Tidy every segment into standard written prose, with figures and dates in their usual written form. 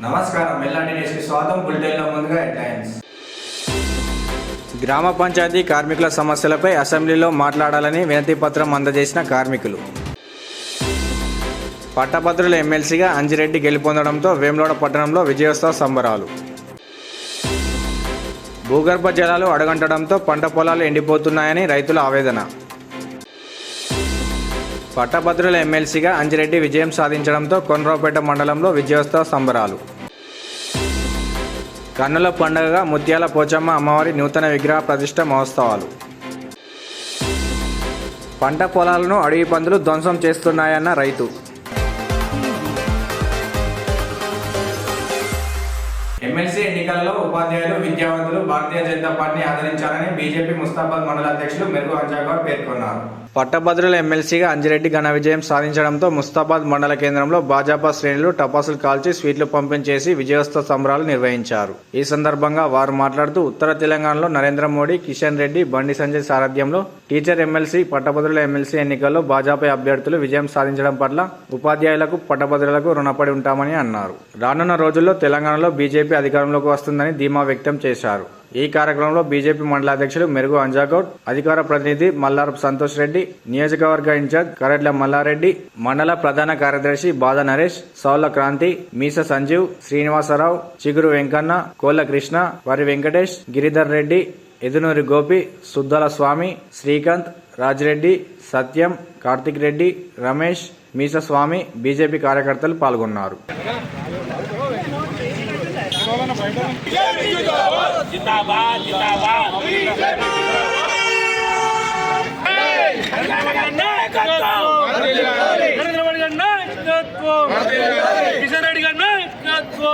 నమస్కారం ఎల్లాంటి న్యూస్కి స్వాగతం. బులెటిన్లో ముందుగా హెడ్లైన్స్. గ్రామ పంచాయతీ కార్మికుల సమస్యలపై అసెంబ్లీలో మాట్లాడాలని వినతి పత్రం అందజేసిన కార్మికులు. పట్టభద్రుల ఎమ్మెల్సీగా అంజిరెడ్డి గెలుపొందడంతో వేములవాడ పట్టణంలో విజయోత్సవ సంబరాలు. భూగర్భ జలాలు అడుగంటడంతో పంట పొలాలు ఎండిపోతున్నాయని రైతుల ఆవేదన. పట్టభద్రుల ఎమ్మెల్సీగా అంజిరెడ్డి విజయం సాధించడంతో కొండ్రావుపేట మండలంలో విజయోత్సవ సంబరాలు. కన్నుల పండుగగా ముత్యాల పోచమ్మ అమ్మవారి నూతన విగ్రహ ప్రతిష్ఠ మహోత్సవాలు. పంట పొలాలను అడవి పందులు ధ్వంసం చేస్తున్నాయన్న రైతు. ఎమ్మెల్సీ ఎన్నికలలో ఉపాధ్యాయులు, విద్యావంతులు భారతీయ జనతా పార్టీని ఆదరించాలని బీజేపీ ముస్తాబాద్ మండల అధ్యక్షులు మెరుగు అంజాగౌడ్ పేర్కొన్నారు. పట్టభద్రుల ఎమ్మెల్సీగా అంజిరెడ్డి ఘన విజయం సాధించడంతో ముస్తాబాద్ మండల కేంద్రంలో భాజపా శ్రేణులు టపాసులు కాల్చి స్వీట్లు పంపించేసి విజయోత్సవ సంబరాలు నిర్వహించారు. ఈ సందర్భంగా వారు మాట్లాడుతూ ఉత్తర తెలంగాణలో నరేంద్ర మోడీ, కిషన్ రెడ్డి, బండి సంజయ్ సారథ్యంలో టీచర్ ఎమ్మెల్సీ, పట్టభద్రుల ఎమ్మెల్సీ ఎన్నికల్లో భాజపా అభ్యర్థులు విజయం సాధించడం పట్ల ఉపాధ్యాయులకు, పట్టభద్రులకు రుణపడి ఉంటామని అన్నారు. రానున్న రోజుల్లో తెలంగాణలో బీజేపీ అధికారంలోకి వస్తుందని ధీమా వ్యక్తం చేశారు. ఈ కార్యక్రమంలో బీజేపీ మండల అధ్యక్షులు మెరుగు అంజాగౌడ్, అధికార ప్రతినిధి మల్లారపు సంతోష్ రెడ్డి, నియోజకవర్గ ఇన్ఛార్జ్ కరెడ్ల మల్లారెడ్డి, మండల ప్రధాన కార్యదర్శి బాద నరేష్, సౌల క్రాంతి, మీస సంజీవ్, శ్రీనివాసరావు, చిగురు వెంకన్న, కోళ్ల కృష్ణ, వరి వెంకటేష్, గిరిధర్ రెడ్డి, ఎదునూరి గోపి, సుద్దల స్వామి, శ్రీకాంత్, రాజిరెడ్డి, సత్యం, కార్తిక్ రెడ్డి, రమేష్, మీస స్వామి, బీజేపీ కార్యకర్తలు పాల్గొన్నారు. जिंदाबाद जिंदाबाद नरेंद्र मोदी का नायकत्व, किशन रेड्डी का नायकत्व,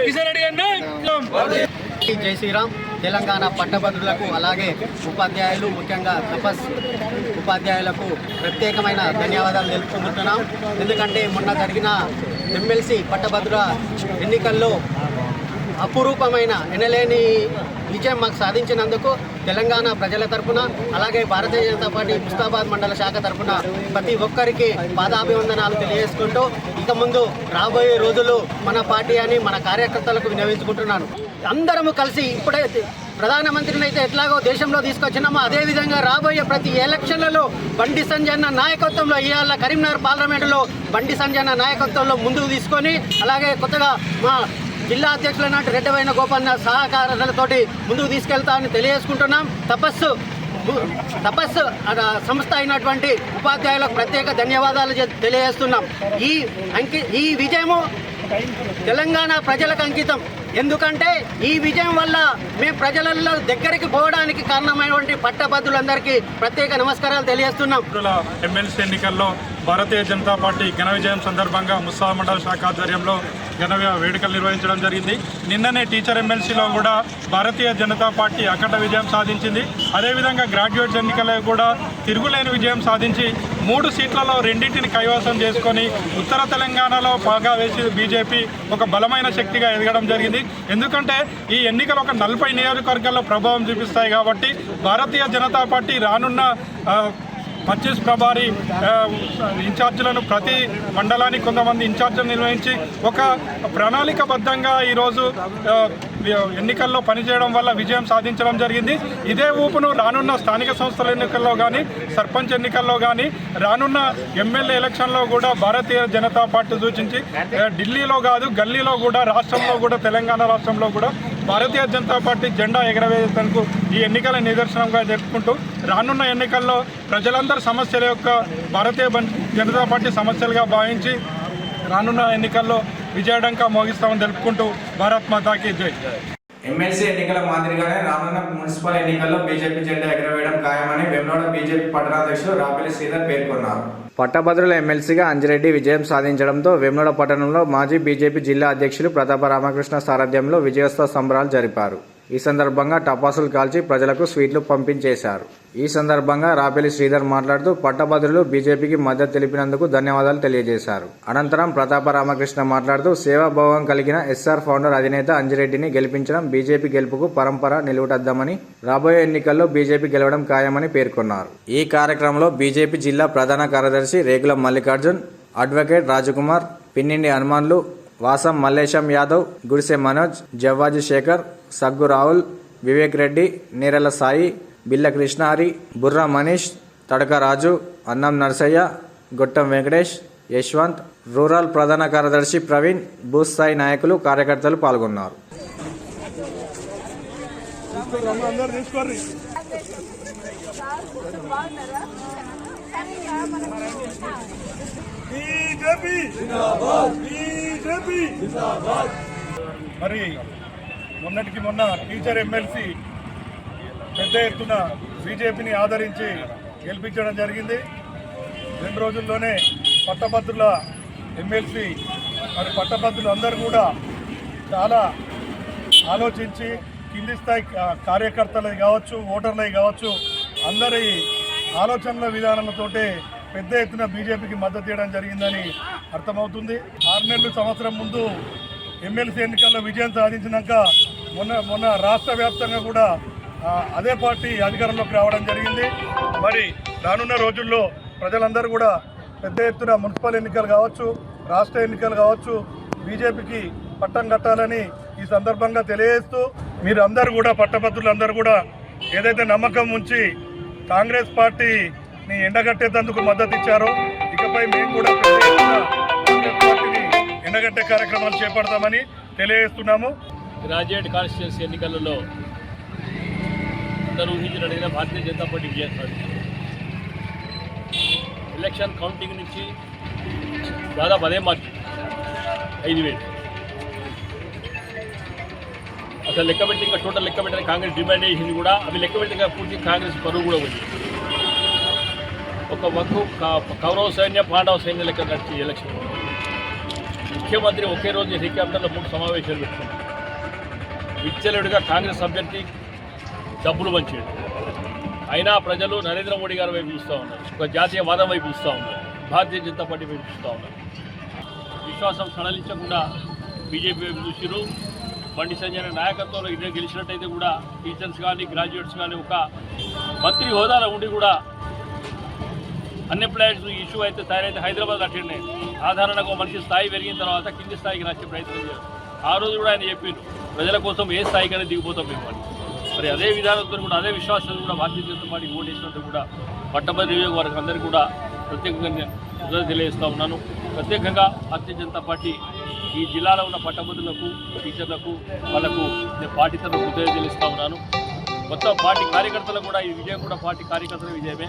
किशन रेड्डी का नायकत्व. జై శ్రీరామ్. తెలంగాణ పట్టభద్రులకు అలాగే ఉపాధ్యాయులు, ముఖ్యంగా తపస్ ఉపాధ్యాయులకు ప్రత్యేకమైన ధన్యవాదాలు తెలుపుకుంటున్నాం. ఎందుకంటే మొన్న జరిగిన ఎమ్మెల్సీ పట్టభద్రుల ఎన్నికల్లో అపురూపమైన ఎనలేని విజయం మాకు సాధించినందుకు తెలంగాణ ప్రజల తరఫున, అలాగే భారతీయ జనతా పార్టీ ముస్తాబాద్ మండల శాఖ తరఫున ప్రతి ఒక్కరికి పాదాభివందనాలు తెలియజేసుకుంటూ ఇక ముందు రాబోయే రోజులు మన పార్టీ అని మన కార్యకర్తలకు విన్నవించుకుంటున్నాను. అందరము కలిసి ఇప్పుడే ప్రధానమంత్రిని అయితే ఎట్లాగో దేశంలో తీసుకొచ్చినామో అదేవిధంగా రాబోయే ప్రతి ఎలక్షన్లలో బండి సంజయ్ అన్న నాయకత్వంలో, ఇవాళ కరీంనగర్ పార్లమెంటులో బండి సంజయ్ అన్న నాయకత్వంలో ముందుకు తీసుకొని, అలాగే కొత్తగా మా జిల్లా అధ్యక్షులైన రెడ్డవైన గోపన్న సహకారాలతోటి ముందుకు తీసుకెళ్తామని తెలియజేసుకుంటున్నాం. తపస్సు సంస్థ అయినటువంటి ఉపాధ్యాయులకు ప్రత్యేక ధన్యవాదాలు తెలియజేస్తున్నాం. ఈ విజయము తెలంగాణ ప్రజలకు అంకితం. ఎందుకంటే ఈ విజయం వల్ల మేము ప్రజలలో దగ్గరికి పోవడానికి కారణమైనటువంటి పట్టభద్రులందరికీ ప్రత్యేక నమస్కారాలు తెలియజేస్తున్నాం. ఎమ్మెల్సీ ఎన్నికల్లో భారతీయ జనతా పార్టీ ఘన విజయం సందర్భంగా ముస్తాబాద్ మండల శాఖ ఆధ్వర్యంలో ఘన వేడుకలు నిర్వహించడం జరిగింది. నిన్ననే టీచర్ ఎమ్మెల్సీలో కూడా భారతీయ జనతా పార్టీ అఖండ విజయం సాధించింది. అదేవిధంగా గ్రాడ్యుయేట్స్ ఎన్నికల్లో కూడా తిరుగులేని విజయం సాధించి 3 సీట్లలో 2టిని కైవసం చేసుకొని ఉత్తర తెలంగాణలో బాగా వేసి బీజేపీ ఒక బలమైన శక్తిగా ఎదగడం జరిగింది. ఎందుకంటే ఈ ఎన్నికలు ఒక 40 నియోజకవర్గాల్లో ప్రభావం చూపిస్తాయి కాబట్టి భారతీయ జనతా పార్టీ రానున్న 25 ప్రభారీ ఇన్ఛార్జీలను ప్రతి మండలానికి కొంతమంది ఇన్ఛార్జీలు నిర్వహించి ఒక ప్రణాళికబద్ధంగా ఈరోజు ఎన్నికల్లో పనిచేయడం వల్ల విజయం సాధించడం జరిగింది. ఇదే ఊపును రానున్న స్థానిక సంస్థల ఎన్నికల్లో కానీ, సర్పంచ్ ఎన్నికల్లో కానీ, రానున్న ఎమ్మెల్యే ఎలక్షన్లో కూడా భారతీయ జనతా పార్టీ సూచించి ఢిల్లీలో కాదు గల్లీలో కూడా, రాష్ట్రంలో కూడా, తెలంగాణ రాష్ట్రంలో కూడా భారతీయ జనతా పార్టీ జెండా ఎగరవేసేందుకు ఈ ఎన్నికల నిదర్శనంగా జరుపుకుంటూ రానున్న ఎన్నికల్లో ప్రజలందరి సమస్యల యొక్క భారతీయ జనతా పార్టీ సమస్యలుగా భావించి రానున్న ఎన్నికల్లో విజయడంకా మోగిస్తామని తెలుపుకుంటూ భారత్ మాతాకి జై. ఎమ్మెల్సీ ఎన్నికల మాదిరిగానే రానున్న మున్సిపల్ ఎన్నికల్లో బీజేపీ జెండా ఎగరవేయడం ఖాయమని వేములవాడ బీజేపీ పట్టణాధ్యక్షులు రాపిలి శ్రీధర్ పేర్కొన్నారు. పట్టభద్రుల ఎమ్మెల్సీగా అంజిరెడ్డి విజయం సాధించడంతో వేములవాడ పట్టణంలో మాజీ బీజేపీ జిల్లా అధ్యక్షులు ప్రతాప రామకృష్ణ సారథ్యంలో విజయోత్సవ సంబరాలు జరిపారు. ఈ సందర్భంగా టపాసులు కాల్చి ప్రజలకు స్వీట్లు పంపించేశారు. ఈ సందర్భంగా రాపెల్లి శ్రీధర్ మాట్లాడుతూ పట్టభద్రులు బీజేపీకి మద్దతు తెలిపినందుకు ధన్యవాదాలు తెలియజేశారు. అనంతరం ప్రతాప రామకృష్ణ మాట్లాడుతూ సేవాభావం కలిగిన ఎస్ఆర్ ఫౌండర్ అధినేత అంజిరెడ్డిని గెలిపించడం బీజేపీ గెలుపుకు పరంపర నిలువుటద్దామని, రాబోయే ఎన్నికల్లో బీజేపీ గెలవడం ఖాయమని పేర్కొన్నారు. ఈ కార్యక్రమంలో బీజేపీ జిల్లా ప్రధాన కార్యదర్శి రేకుల మల్లికార్జున్, అడ్వకేట్ రాజకుమార్, పిన్నిండి హనుమాన్లు, వాసం మల్లేశం యాదవ్, గుడిసె మనోజ్, జవ్వాజీ శేఖర్, సగ్గు రాహుల్, వివేక్ రెడ్డి, నీరెల సాయి, బిల్ల కృష్ణహరి, బుర్రా మనీష్, తడక రాజు, అన్నం నర్సయ్య, గొట్టం వెంకటేష్, యశ్వంత్, రూరల్ ప్రధాన కార్యదర్శి ప్రవీణ్, బూత్ స్థాయి నాయకులు, కార్యకర్తలు పాల్గొన్నారు. మరి మొన్నటికి మొన్న టీచర్ ఎమ్మెల్సీ పెద్ద ఎత్తున బీజేపీని ఆదరించి గెలిపించడం జరిగింది. 2 రోజుల్లోనే పట్టభద్రుల ఎమ్మెల్సీ మరి పట్టభద్రులు అందరూ కూడా చాలా ఆలోచించి కింది స్థాయి కార్యకర్తలవి కావచ్చు, ఓటర్లవి కావచ్చు, అందరి ఆలోచనల విధానాలతోటే పెద్ద ఎత్తున బీజేపీకి మద్దతు ఇవ్వడం జరిగిందని అర్థమవుతుంది. 6 నెలలు సంవత్సరం ముందు ఎమ్మెల్సీ ఎన్నికల్లో విజయం సాధించినాక మొన్న రాష్ట్ర వ్యాప్తంగా కూడా అదే పార్టీ అధికారంలోకి రావడం జరిగింది. మరి రానున్న రోజుల్లో ప్రజలందరూ కూడా పెద్ద ఎత్తున మున్సిపల్ ఎన్నికలు కావచ్చు, రాష్ట్ర ఎన్నికలు కావచ్చు, బీజేపీకి పట్టం కట్టాలని ఈ సందర్భంగా తెలియజేస్తూ మీరు అందరూ కూడా పట్టభద్రులందరూ కూడా ఏదైతే నమ్మకం ఉంచి కాంగ్రెస్ పార్టీని ఎండగట్టేందుకు మద్దతు ఇచ్చారో ఇకపై మేము కూడా పెద్ద ఎత్తున కాంగ్రెస్ పార్టీని ఎండగట్టే కార్యక్రమాలు చేపడతామని తెలియజేస్తున్నాము. గ్రాడ్యుయేట్ కాన్స్టిట్యున్సీ ఎన్నికలలో అందరూ ఊహించినట్టుగా భారతీయ జనతా పార్టీ విజయం సాధించింది. ఎలక్షన్ కౌంటింగ్ నుంచి దాదాపు అదే మార్చి 5,000 అసలు లెక్క పెట్టి ఇంకా టోటల్ లెక్క పెట్టిన కాంగ్రెస్ డిమాండ్ చేసింది కూడా అవి లెక్క పెట్టిన పూర్తి కాంగ్రెస్ పరువు కూడా ఉంది. ఒక వంతు కౌరవ సైన్య పాండవ సైన్య లెక్క నడిచి ఎలక్షన్ ముఖ్యమంత్రి ఒకే రోజు హెలికాప్టర్లో 3 సమావేశాలు పెట్టుకున్నారు. విచ్చలుడిగా కాంగ్రెస్ అభ్యర్థి డబ్బులు పంచాడు. అయినా ప్రజలు నరేంద్ర మోడీ గారి వైపు చూస్తూ ఉన్నారు, ఒక జాతీయవాదం వైపు చూస్తూ ఉన్నారు, భారతీయ జనతా పార్టీ వైపు చూస్తూ ఉన్నారు. విశ్వాసం సడలించకుండా బీజేపీ వైపు చూసిరు. బండి సంజయ్ నాయకత్వంలో ఇదే గెలిచినట్టయితే కూడా టీచర్స్ కానీ గ్రాడ్యుయేట్స్ కానీ ఒక మంత్రి హోదాలో ఉండి కూడా అన్ఎంప్లాయిడ్స్ ఇష్యూ అయితే తయారైతే హైదరాబాద్ అటెండ్ అయింది. సాధారణంగా మనిషి స్థాయి పెరిగిన తర్వాత కింది స్థాయికి నచ్చే ప్రయత్నం చేయాలి. ఆ రోజు కూడా ఆయన చెప్పారు ప్రజల కోసం ఏ స్థాయికైనా దిగిపోతాం మేము అని. మరి అదే విధానంతో కూడా అదే విశ్వాసం కూడా భారతీయ జనతా పార్టీ ఓటేసినందుకు కూడా పట్టభద్రుల నియోజకవర్గం అందరికీ కూడా ప్రత్యేకంగా కృతజ్ఞతలు తెలియజేస్తూ ఉన్నాను. ప్రత్యేకంగా భారతీయ జనతా పార్టీ ఈ జిల్లాలో ఉన్న పట్టభద్రులకు, టీచర్లకు, వాళ్ళకు నేను పార్టీ తరఫున కృతజ్ఞతలు తెలుస్తూ ఉన్నాను. మొత్తం పార్టీ కార్యకర్తలకు కూడా ఈ విజయం కూడా పార్టీ కార్యకర్తల విజయమే.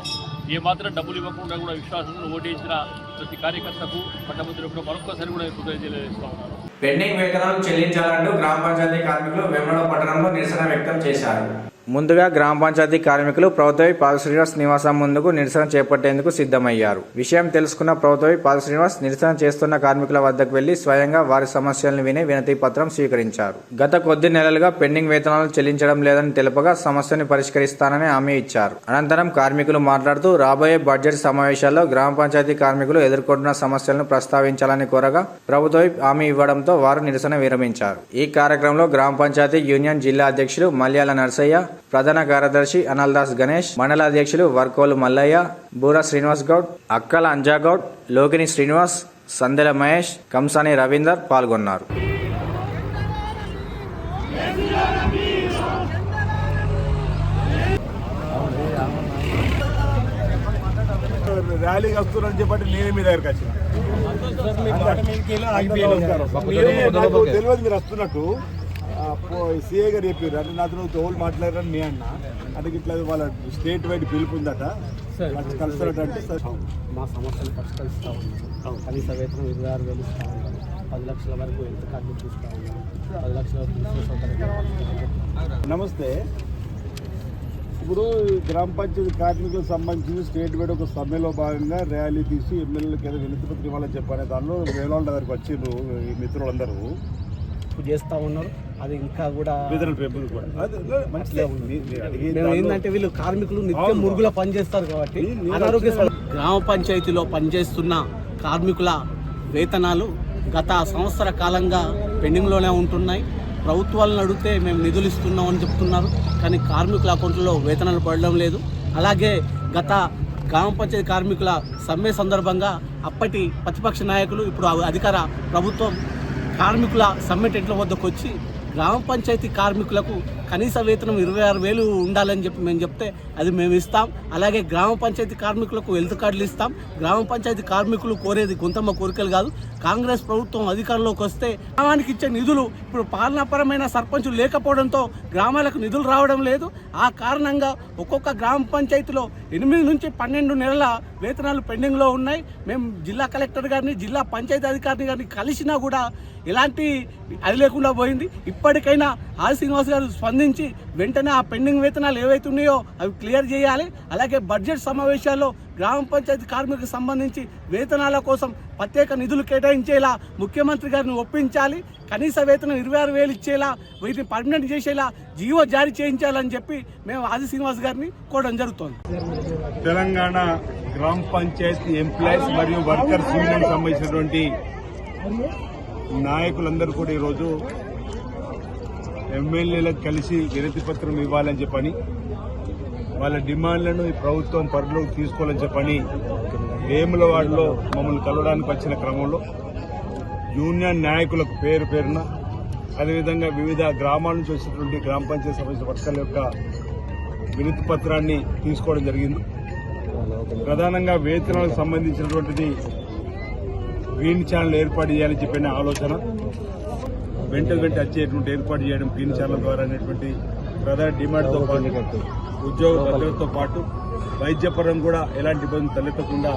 ఏమాత్రం డబ్బులు ఇవ్వకుండా కూడా విశ్వాసంతో ఓటేసిన ప్రతి కార్యకర్తకు, పట్టభద్రులకు మరొకసారి కూడా కృతజ్ఞతలు తెలియజేస్తూ ఉన్నాను. పెండింగ్ వేతనాలు చెల్లించాలంటూ గ్రామ పంచాయతీ కార్మికులు వేములవాడ పట్టణంలో నిరసన వ్యక్తం చేశారు. ముందుగా గ్రామ పంచాయతీ కార్మికులు ప్రభుత్వ పాద శ్రీనివాస్ నివాసం ముందుకు నిరసన చేపట్టేందుకు సిద్ధమయ్యారు. విషయం తెలుసుకున్న ప్రభుత్వ పాద శ్రీనివాస్ నిరసన చేస్తున్న కార్మికుల వద్దకు వెళ్లి స్వయంగా వారి సమస్యలను విని వినతి పత్రం స్వీకరించారు. గత కొద్ది నెలలుగా పెండింగ్ వేతనాలు చెల్లించడం లేదని తెలుపగా సమస్యను పరిష్కరిస్తానని హామీ ఇచ్చారు. అనంతరం కార్మికులు మాట్లాడుతూ రాబోయే బడ్జెట్ సమావేశాల్లో గ్రామ పంచాయతీ కార్మికులు ఎదుర్కొంటున్న సమస్యలను ప్రస్తావించాలని కోరగా ప్రభుత్వ హామీ ఇవ్వడంతో వారు నిరసన విరమించారు. ఈ కార్యక్రమంలో గ్రామ పంచాయతీ యూనియన్ జిల్లా అధ్యక్షులు మల్యాల నర్సయ్య, ప్రధాన కార్యదర్శి అనల్దాస్ గణేష్, మండల అధ్యక్షులు వర్కోలు మల్లయ్య, బూరా శ్రీనివాస్ గౌడ్, అక్కల అంజాగౌడ్, లోకిని శ్రీనివాస్, సందెల మహేష్, కంసాని రవీందర్ పాల్గొన్నారు. ర్యాలీకి వస్తున్నారని చెప్పండి నేనే మీ దగ్గరికి వచ్చిన తెలియదు మీరు వస్తున్నట్టు సిఏ గారు చెప్పారు. అంటే నాతో తోలు మాట్లాడారని మీ అన్న అంటే ఇట్లా వాళ్ళ స్టేట్ వైడ్ పిలుపు ఉందట కలుస్తారట. అంటే మా సమస్యలు పరిష్కరిస్తూ ఉన్నాం. కనీస వేతనం 26,000 ఇస్తూ ఉన్నాం. 10 లక్షల వరకు హెల్త్ కార్డు చూస్తూ ఉన్నాం. 10 లక్షల వరకు. నమస్తే. ఇప్పుడు గ్రామ పంచాయతీ కార్మికులకు సంబంధించి స్టేట్ వైడ్ ఒక సమ్మెలో భాగంగా ర్యాలీ తీసి ఎమ్మెల్యేలకు ఏదో వినతి పత్రం ఇవ్వాలని చెప్పానే దానిలో వేలాళ్ళ దగ్గరికి వచ్చిండ్రు ఈ మిత్రులందరూ చేస్తూ ఉన్నారు. అది ఇంకా కూడా మంచిగా ఏంటంటే వీళ్ళు కార్మికులు నిత్యం మురుగులో పనిచేస్తారు కాబట్టి అనారోగ్య గ్రామ పంచాయతీలో పనిచేస్తున్న కార్మికుల వేతనాలు గత సంవత్సర కాలంగా పెండింగ్లోనే ఉంటున్నాయి. ప్రభుత్వాలను అడిగితే మేము నిధులు ఇస్తున్నామని చెప్తున్నారు, కానీ కార్మికుల అకౌంట్లో వేతనాలు పడడం లేదు. అలాగే గత గ్రామ పంచాయతీ కార్మికుల సమ్మె సందర్భంగా అప్పటి ప్రతిపక్ష నాయకులు, ఇప్పుడు అధికార ప్రభుత్వం కార్మికుల సమ్మె టెంట్ల వద్దకు వచ్చి గ్రామ పంచాయతీ కార్మికులకు కనీస వేతనం 26,000 ఉండాలని చెప్పి మేము చెప్తే అది మేము ఇస్తాం. అలాగే గ్రామ పంచాయతీ కార్మికులకు హెల్త్ కార్డులు ఇస్తాం. గ్రామ పంచాయతీ కార్మికులు కోరేది గుంతమ్మ కోరికలు కాదు. కాంగ్రెస్ ప్రభుత్వం అధికారంలోకి వస్తే గ్రామానికి ఇచ్చే నిధులు ఇప్పుడు పాలనాపరమైన సర్పంచులు లేకపోవడంతో గ్రామాలకు నిధులు రావడం లేదు. ఆ కారణంగా ఒక్కొక్క గ్రామ పంచాయతీలో 8 నుంచి 12 నెలల వేతనాలు పెండింగ్లో ఉన్నాయి. మేము జిల్లా కలెక్టర్ గారిని, జిల్లా పంచాయతీ అధికారిని గారిని కలిసినా కూడా ఎలాంటి అది లేకుండా పోయింది. ఇప్పటికైనా ఆర్ శ్రీనివాస్ గారు స్పందించి వెంటనే ఆ పెండింగ్ వేతనాలు ఏవైతే ఉన్నాయో అవి క్లియర్ చేయాలి. అలాగే బడ్జెట్ సమావేశాల్లో గ్రామ పంచాయతీ కార్మికులకు సంబంధించి వేతనాల కోసం ప్రత్యేక నిధులు కేటాయించేలా ముఖ్యమంత్రి గారిని ఒప్పించాలి. కనీస వేతనం 26,000 ఇచ్చేలా, వీటిని పర్మనెంట్ చేసేలా జీవో జారీ చేయించాలని చెప్పి మేము ఆది శ్రీనివాస్ గారిని కోరడం జరుగుతోంది. తెలంగాణ గ్రామ పంచాయతీ ఎంప్లాయీస్ మరియు వర్కర్స్ యూనియన్ సంబంధించినటువంటి నాయకులందరూ కూడా ఈరోజు ఎమ్మెల్యేలకు కలిసి వినతి పత్రం ఇవ్వాలని చెప్పని, వాళ్ళ డిమాండ్లను ఈ ప్రభుత్వం పరిలోకి తీసుకోవాలని చెప్పని వేములవాడలో మమ్మల్ని కలవడానికి వచ్చిన క్రమంలో యూనియన్ నాయకులకు పేరు పేరున, అదేవిధంగా వివిధ గ్రామాల నుంచి వచ్చినటువంటి గ్రామ పంచాయతీ సంబంధించిన వర్కర్ల యొక్క వినతి పత్రాన్ని తీసుకోవడం జరిగింది. ప్రధానంగా వేతనాలకు సంబంధించినటువంటిది గ్రీన్ ఛానల్ ఏర్పాటు చేయాలని చెప్పిన ఆలోచన, వెంట వచ్చేటువంటి ఏర్పాటు చేయడం గ్రీన్ ఛానల్ ద్వారా అనేటువంటి ప్రధాన డిమాండ్తో పాటు ఉద్యోగ భద్రతతో పాటు వైద్యపరం కూడా ఎలాంటి ఇబ్బందులు తలెత్తకుండా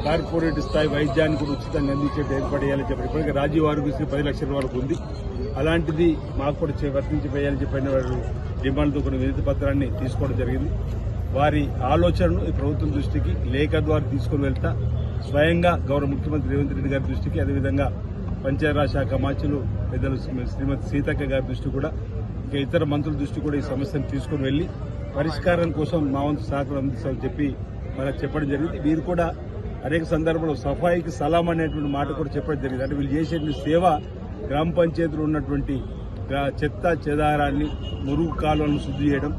కార్పొరేట్ స్థాయి వైద్యాన్ని కూడా ఉచితంగా అందించేట్టు ఏర్పాటు చేయాలని చెప్పి ఇప్పటికే రాజీవ్ ఆరోగ్యశ్రీ 10 లక్షల వరకు ఉంది. అలాంటిది మాకు కూడా వర్తించిపోయాలని చెప్పిన వారు డిమాండ్తో కొన్ని వినతి పత్రాన్ని తీసుకోవడం జరిగింది. వారి ఆలోచనను ఈ ప్రభుత్వం దృష్టికి లేఖ ద్వారా తీసుకుని వెళ్తా స్వయంగా గౌరవ ముఖ్యమంత్రి రేవంత్ రెడ్డి గారి దృష్టికి, అదేవిధంగా పంచాయతీరాజ్ శాఖ మంత్రులు పెద్దలు శ్రీమతి సీతక్క గారి దృష్టి కూడా, ఇంకా ఇతర మంత్రుల దృష్టి కూడా ఈ సమస్యను తీసుకుని వెళ్లి పరిష్కారం కోసం మా వంతు సహకారం అందిస్తామని చెప్పి మనకు చెప్పడం జరిగింది. వీరు కూడా అనేక సందర్భాల్లో సఫాయికి సలాం అనేటువంటి మాట కూడా చెప్పడం జరిగింది. అంటే వీళ్ళు చేసేటువంటి సేవ గ్రామ పంచాయతీలో ఉన్నటువంటి చెత్త చెదారాన్ని, మురుగు కాలువలను శుద్ధి చేయడం,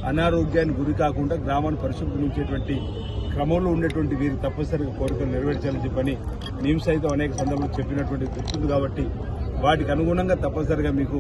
అనారోగ్యానికి గురి కాకుండా గ్రామాన్ని పరిశుభ్రం ఉంచేటువంటి క్రమంలో ఉండేటువంటి వీరు తప్పనిసరిగా కోరికలు నెరవేర్చాలని చెప్పని మేము సైతం అనేక సందర్భాలు చెప్పినటువంటి గుర్తుంది. కాబట్టి వాటికి అనుగుణంగా తప్పనిసరిగా మీకు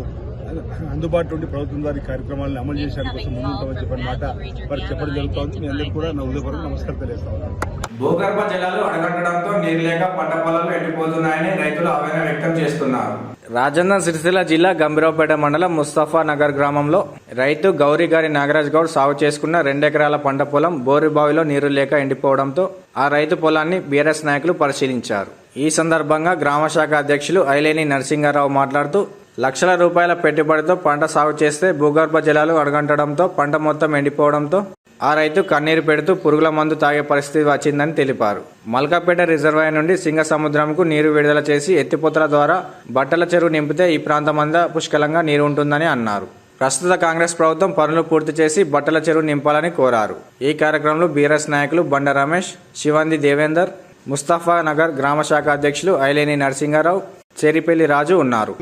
అందుబాటులో ఉండి ప్రభుత్వం ద్వారా కార్యక్రమాలను అమలు చేసేందుకు కోసం ముందుంటామని చెప్పిన మాట వారికి చెప్పడం జరుగుతోంది. మీ అందరికీ కూడా నా ఉదయపూర్వక నమస్కారం తెలియజేస్తా ఉన్నాను. భూగర్భ జలాలు అడగట్టడంతో నీరు లేక పంట పొలాలు ఎండిపోతున్నాయని రైతులు ఆవేదన వ్యక్తం చేస్తున్నారు. రాజన్న సిరిసిల్ల జిల్లా గంభీరావుపేట మండలం ముస్తఫా నగర్ గ్రామంలో రైతు గౌరీగారి నాగరాజ్ గౌడ్ సాగు చేసుకున్న 2 ఎకరాల పంట పొలం బోరుబావిలో నీరు లేక ఎండిపోవడంతో ఆ రైతు పొలాన్ని బీఆర్ఎస్ నాయకులు పరిశీలించారు. ఈ సందర్భంగా గ్రామ శాఖ అధ్యక్షులు ఐలేని నరసింగారావు మాట్లాడుతూ లక్షల రూపాయల పెట్టుబడితో పంట సాగు చేస్తే భూగర్భ జలాలు అడగంటడంతో పంట మొత్తం ఎండిపోవడంతో ఆ రైతు కన్నీరు పెడుతూ పురుగుల మందు తాగే పరిస్థితి వచ్చిందని తెలిపారు. మల్కాపేట రిజర్వాయర్ నుండి సింగ సముద్రంకు నీరు విడుదల చేసి ఎత్తిపోతల ద్వారా బట్టల చెరువు నింపితే ఈ ప్రాంతమంతా పుష్కలంగా నీరు ఉంటుందని అన్నారు. ప్రస్తుత కాంగ్రెస్ ప్రభుత్వం పనులు పూర్తి చేసి బట్టల చెరువు నింపాలని కోరారు. ఈ కార్యక్రమంలో బీఆర్ఎస్ నాయకులు బండ రమేష్, శివంది దేవేందర్, ముస్తఫా నగర్ గ్రామ శాఖ అధ్యక్షులు ఐలేని నరసింగారావు, చేరిపల్లి రాజు ఉన్నారు.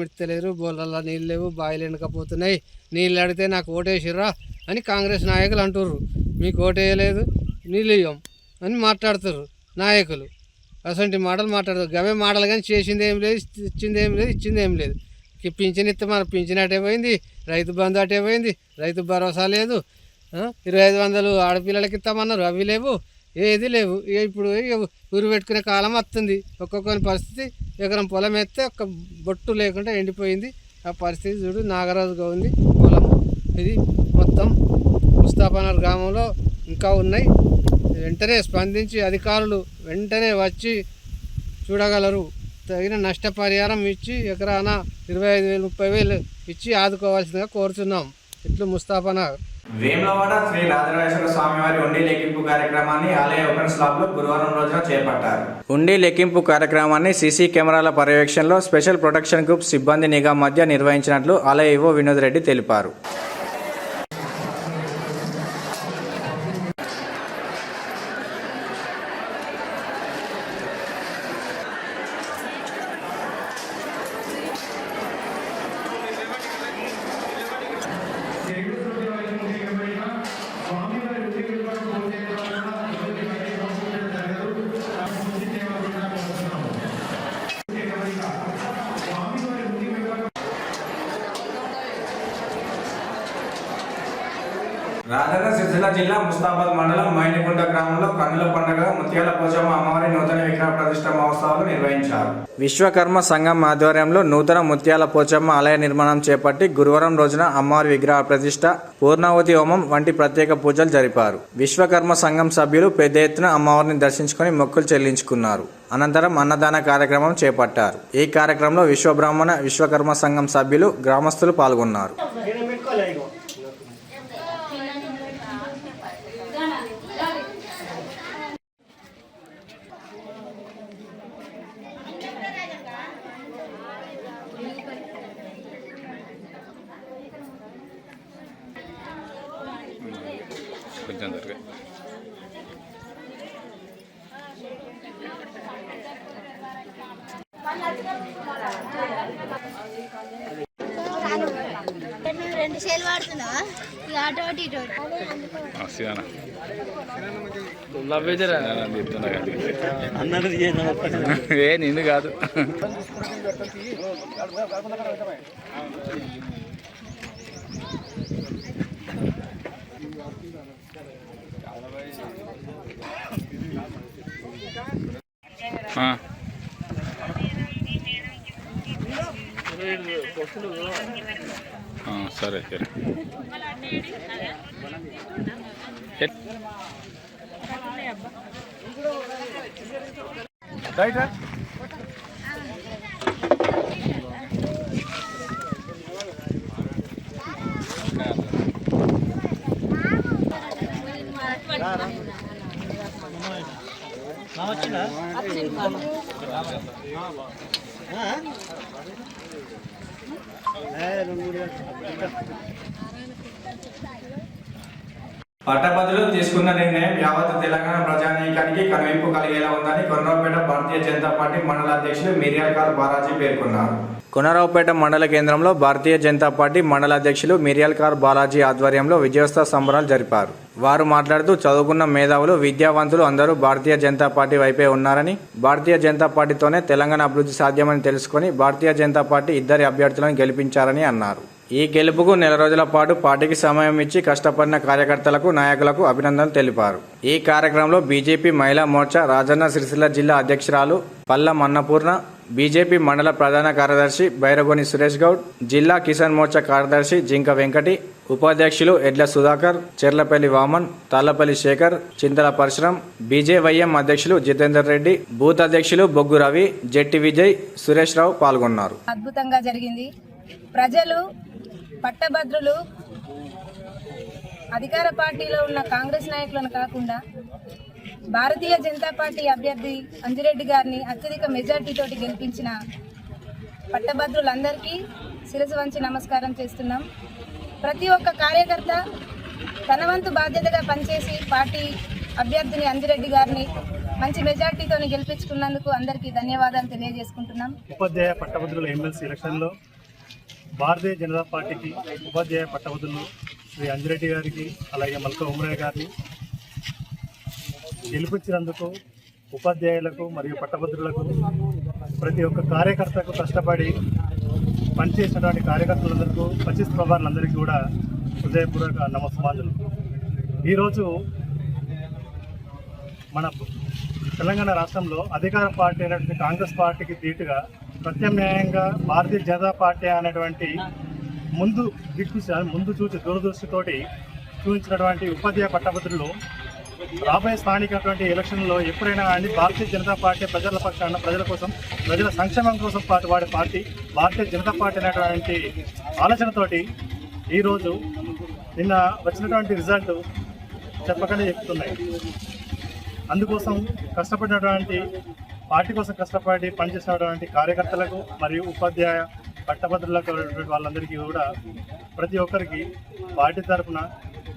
బోర్లలో నీళ్ళు లేవు, బాయిలు ఎండకపోతున్నాయి, నీళ్ళు అడిగితే నాకు ఓటేసిర్రా అని కాంగ్రెస్ నాయకులు అంటుర్రు. మీకు ఓటేయలేదు, నీళ్ళు ఇవ్వం అని మాట్లాడుతారు నాయకులు. అసలు మాటలు మాట్లాడతారు. గవే మాటలు కానీ చేసింది ఏం లేదు, ఇచ్చింది ఏం లేదు, ఇచ్చింది ఏం లేదు. పింఛన్ ఇస్తే మన పింఛన్ అటే పోయింది, రైతు బంధు అటే పోయింది, రైతు భరోసా లేదు, 2500 ఆడపిల్లలకి ఇస్తామన్నారు, అవి లేవు, ఏది లేవు. ఇప్పుడు ఊరు పెట్టుకునే కాలం వస్తుంది. ఒక్కొక్కరి పరిస్థితి ఎకరం పొలం ఎత్తే ఒక్క బొట్టు లేకుండా ఎండిపోయింది. ఆ పరిస్థితి చూడు నాగరాజుగా ఉంది పొలం. ఇది మొత్తం ముస్తాఫానగర్ గ్రామంలో ఇంకా ఉన్నాయి. వెంటనే స్పందించి అధికారులు వెంటనే వచ్చి చూడగలరు. తగిన నష్టపరిహారం ఇచ్చి ఎకరాన 25,000-30,000 ఇచ్చి ఆదుకోవాల్సిందిగా కోరుతున్నాం. ఇట్లు ముస్తాఫానగర్. వేములవాడ శ్రీ రాజరాజేశ్వర స్వామివారి ఉండి లెక్కింపు కార్యక్రమాన్ని ఆలయ ఓపెన్ స్లాబ్ లో గురువారం రోజున చేపట్టారు. ఉండి లెక్కింపు కార్యక్రమాన్ని సీసీ కెమెరాల పర్యవేక్షణలో స్పెషల్ ప్రొటెక్షన్ గ్రూప్ సిబ్బంది నిఘా మధ్య నిర్వహించినట్లు ఆలయ ఈవో వినోద్ రెడ్డి తెలిపారు. రాజన్న సిరిసిల్ల జిల్లా ముస్తాబాద్ మండలం మైనిగుంట గ్రామంలో కన్నుల పండుగ ముత్యాల పోచమ్మ అమ్మవారి నూతన విగ్రహ ప్రతిష్ఠ మహోత్సవాలు నిర్వహించారు. విశ్వకర్మ సంఘం ఆధ్వర్యంలో నూతన ముత్యాల పోచమ్మ ఆలయ నిర్మాణం చేపట్టి గురువారం రోజున అమ్మవారి విగ్రహ ప్రతిష్ఠ, పూర్ణావతి హోమం వంటి ప్రత్యేక పూజలు జరిపారు. విశ్వకర్మ సంఘం సభ్యులు పెద్ద ఎత్తున అమ్మవారిని దర్శించుకుని మొక్కులు చెల్లించుకున్నారు. అనంతరం అన్నదాన కార్యక్రమం చేపట్టారు. ఈ కార్యక్రమంలో విశ్వబ్రాహ్మణ విశ్వకర్మ సంఘం సభ్యులు, గ్రామస్తులు పాల్గొన్నారు. రెండు సేల్ వాడుతున్నా ఆటో ఇటో నిన్ను కాదు. సరే సరే. పట్టభద్రులు తీసుకున్న నిర్ణయం యావత్ తెలంగాణ ప్రజానీకానికి కనువింపు కలిగేలా ఉందని కొనరావుపేట భారతీయ జనతా పార్టీ మండల అధ్యక్షులు మిర్యాలకార్ బాలాజీ పేర్కొన్నారు. కొనరావుపేట మండల కేంద్రంలో భారతీయ జనతా పార్టీ మండల అధ్యక్షులు మిర్యాలకార్ బాలాజీ ఆధ్వర్యంలో విజయోత్సవ సంబరాలు జరిపారు. వారు మాట్లాడుతూ చదువుకున్న మేధావులు, విద్యావంతులు అందరూ భారతీయ జనతా పార్టీ వైపే ఉన్నారని, భారతీయ జనతా పార్టీతోనే తెలంగాణ అభివృద్ధి సాధ్యమని తెలుసుకుని భారతీయ జనతా పార్టీ ఇద్దరి అభ్యర్థులను గెలిపించారని అన్నారు. ఈ గెలుపుకు నెల రోజుల పాటు పార్టీకి సమయం ఇచ్చి కష్టపడిన కార్యకర్తలకు, నాయకులకు అభినందనలు తెలిపారు. ఈ కార్యక్రమంలో బీజేపీ మహిళా మోర్చా రాజన్న సిరిసిల్ల జిల్లా అధ్యక్షురాలు పల్లం అన్నపూర్ణ, బీజేపీ మండల ప్రధాన కార్యదర్శి బైరగోని సురేష్ గౌడ్, జిల్లా కిసాన్ మోర్చా కార్యదర్శి జింక వెంకటి, ఉపాధ్యక్షులు ఎడ్ల సుధాకర్, చెర్లపల్లి వామన్, తాళ్లపల్లి శేఖర్, చింతల పరశురాం, బీజేవైఎం అధ్యక్షులు జితేందర్ రెడ్డి, బూత్ అధ్యక్షులు బొగ్గు రవి, జెట్టి విజయ్, సురేష్ రావు పాల్గొన్నారు. అద్భుతంగా జరిగింది. ప్రజలు, పట్టభద్రులు అధికార పార్టీలో ఉన్న కాంగ్రెస్ నాయకులను కాకుండా భారతీయ జనతా పార్టీ అభ్యర్థి అంజిరెడ్డి గారిని అత్యధిక మెజార్టీతోటి గెలిపించిన పట్టభద్రులందరికీ శిరసు వంచి నమస్కారం చేస్తున్నాం. ప్రతి ఒక్క కార్యకర్త తన వంతు బాధ్యతగా పనిచేసి పార్టీ అభ్యర్థిని అంజిరెడ్డి గారిని మంచి మెజార్టీతో గెలిపించుకున్నందుకు అందరికీ ధన్యవాదాలు తెలియజేసుకుంటున్నాం. ఉపాధ్యాయ పట్టభద్రుల ఎమ్మెల్సీ ఎలక్షన్లో భారతీయ జనతా పార్టీకి ఉపాధ్యాయ పట్టభద్రులు శ్రీ అంజిరెడ్డి గారికి, అలాగే మల్క ఉమరయ్య గారిని గెలిపించినందుకు ఉపాధ్యాయులకు మరియు పట్టభద్రులకు, ప్రతి ఒక్క కార్యకర్తకు కష్టపడి పనిచేసినటువంటి కార్యకర్తలందరికీ, పచ్చిస్ ప్రభావాలందరికీ కూడా హృదయపూర్వక నమస్కారాలు. ఈరోజు మన తెలంగాణ రాష్ట్రంలో అధికార పార్టీ అయినటువంటి కాంగ్రెస్ పార్టీకి ధీటుగా ప్రత్యామ్నాయంగా భారతీయ జనతా పార్టీ అనేటువంటి ముందు చూసి దూరదృష్టితోటి చూపించినటువంటి ఉపాధ్యాయ పట్టభద్రులు రాబోయే స్థానికటువంటి ఎలక్షన్లో ఎప్పుడైనా కానీ భారతీయ జనతా పార్టీ ప్రజల పక్షాన, ప్రజల కోసం, ప్రజల సంక్షేమం కోసం వాడే పార్టీ భారతీయ జనతా పార్టీ అనేటువంటి ఆలోచనతోటి ఈరోజు నిన్న వచ్చినటువంటి రిజల్ట్ చెప్పకనే చెప్తున్నాయి. అందుకోసం కష్టపడినటువంటి, పార్టీ కోసం కష్టపడి పనిచేసినటువంటి కార్యకర్తలకు మరియు ఉపాధ్యాయ పట్టభద్రులకు వాళ్ళందరికీ కూడా ప్రతి ఒక్కరికి పార్టీ తరఫున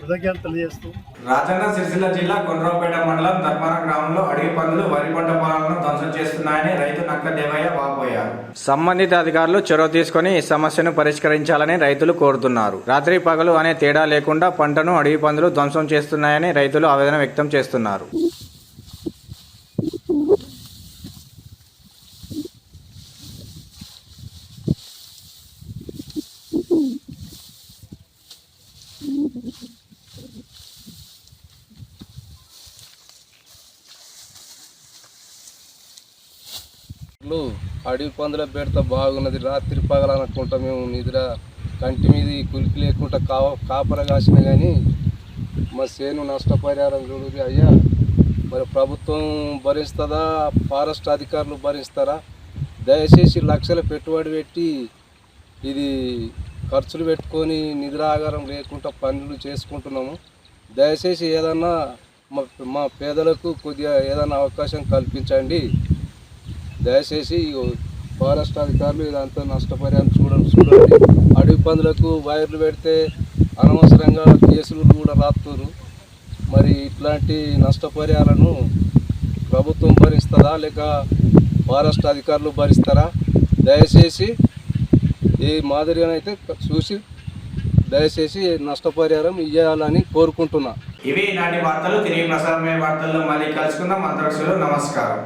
కృతజ్ఞతలు తెలియజేస్తూ, రాజన్న సిరిసిల్ల జిల్లా కొనరావుపేట మండలం ధర్మారం గ్రామంలో అడవి పందులు వరి పంట పొలాలను ధ్వంసం చేస్తున్నాయని రైతు నక్క దేవయ్య వాపోయారు. సంబంధిత అధికారులు చొరవ తీసుకుని ఈ సమస్యను పరిష్కరించాలని రైతులు కోరుతున్నారు. రాత్రి పగలు అనే తేడా లేకుండా పంటను అడవి పందులు ధ్వంసం చేస్తున్నాయని రైతులు ఆవేదన వ్యక్తం చేస్తున్నారు. చెప్పినట్లు అడవి పందుల బెడత బాగున్నది, రాత్రి పగలనుకుంటా మేము నిద్ర కంటి మీద కులికి లేకుండా కాపర కాసిన కానీ మా చేను నష్టపరిహారం చూడు అయ్యా. మరి ప్రభుత్వం భరిస్తుందా, ఫారెస్ట్ అధికారులు భరిస్తారా? దయచేసి లక్షల పెట్టుబడి పెట్టి ఇది ఖర్చులు పెట్టుకొని నిద్ర ఆగారం లేకుండా పనులు చేసుకుంటున్నాము. దయచేసి ఏదన్నా మా పేదలకు కొద్దిగా ఏదైనా అవకాశం కల్పించండి. దయచేసి ఫారెస్ట్ అధికారులు ఇదంతా నష్టపరిహారం చూడండి. అడవి పందులకు వైర్లు పెడితే అనవసరంగా కేసులు కూడా రాస్తున్నారు. మరి ఇట్లాంటి నష్టపరిహారాలను ప్రభుత్వం భరిస్తుందా లేక ఫారెస్ట్ అధికారులు భరిస్తారా? దయచేసి ఈ మాదిరిగానైతే చూసి దయచేసి నష్టపరిహారం ఇవ్వాలని కోరుకుంటున్నా. ఇవి ఈనాటి వార్తలు. తిరిగి ప్రసారమయ్యే వార్తల్లో మళ్ళీ కలుసుకుందాం. అంతవరకు నమస్కారం.